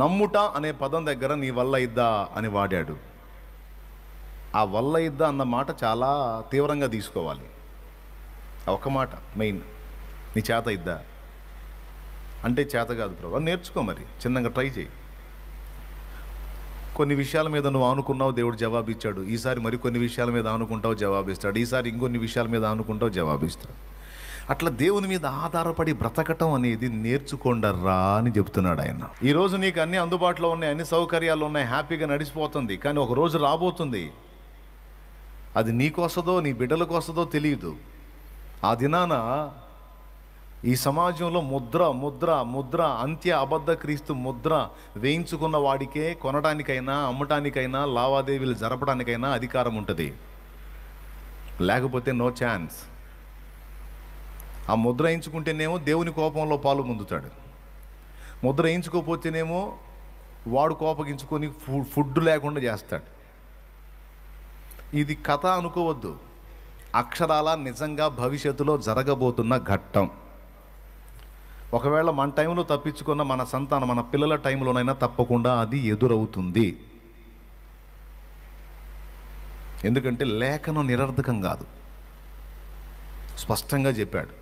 నమ్ముట అనే పదం దగ్గర నీ వల్ల ఇద్దా అని వాడాడు. ఆ వల్ల ఇద్దా అన్న మాట చాలా తీవ్రంగా తీసుకోవాలి. ఒక మాట మెయిన్, నీ చేత ఇద్దా అంటే చేత కాదు ప్రభు, నేర్చుకో, మరి చిన్నగా ట్రై చేయి. కొన్ని విషయాల మీద నువ్వు ఆనుకున్నావు, దేవుడు జవాబు ఇచ్చాడు. ఈసారి మరి కొన్ని విషయాల మీద ఆనుకుంటావు, జవాబిస్తాడు. ఈసారి ఇంకొన్ని విషయాల మీద ఆనుకుంటావు, జవాబిస్తాడు. అట్లా దేవుని మీద ఆధారపడి బ్రతకటం అనేది నేర్చుకోండర్రా అని చెప్తున్నాడు ఆయన. ఈరోజు నీకు అన్ని అందుబాటులో ఉన్నాయి, అన్ని సౌకర్యాలు ఉన్నాయి, హ్యాపీగా నడిచిపోతుంది. కానీ ఒక రోజు రాబోతుంది, అది నీకొస్తుందో నీ బిడ్డలకు వస్తుందో తెలియదు. ఆ దినాన ఈ సమాజంలో ముద్ర ముద్ర ముద్ర అంత్య అబద్ధ క్రీస్తు ముద్ర వేయించుకున్న వాడికే కొనడానికైనా అమ్మటానికైనా లావాదేవీలు జరపడానికైనా అధికారం ఉంటుంది, లేకపోతే నో ఛాన్స్. ఆ ముద్ర వేయించుకుంటేనేమో దేవుని కోపంలో పాలు పొందుతాడు, ముద్ర వేయించుకోకపోతేనేమో వాడు కోపగించుకొని ఫుడ్ లేకుండా చేస్తాడు. ఇది కథ అనుకోవద్దు, అక్షరాల నిజంగా భవిష్యత్తులో జరగబోతున్న ఘట్టం. ఒకవేళ మన టైంలో తప్పించుకున్న మన సంతానం, మన పిల్లల టైంలోనైనా తప్పకుండా అది ఎదురవుతుంది. ఎందుకంటే లేఖనం నిరర్ధకం కాదు, స్పష్టంగా చెప్పాడు.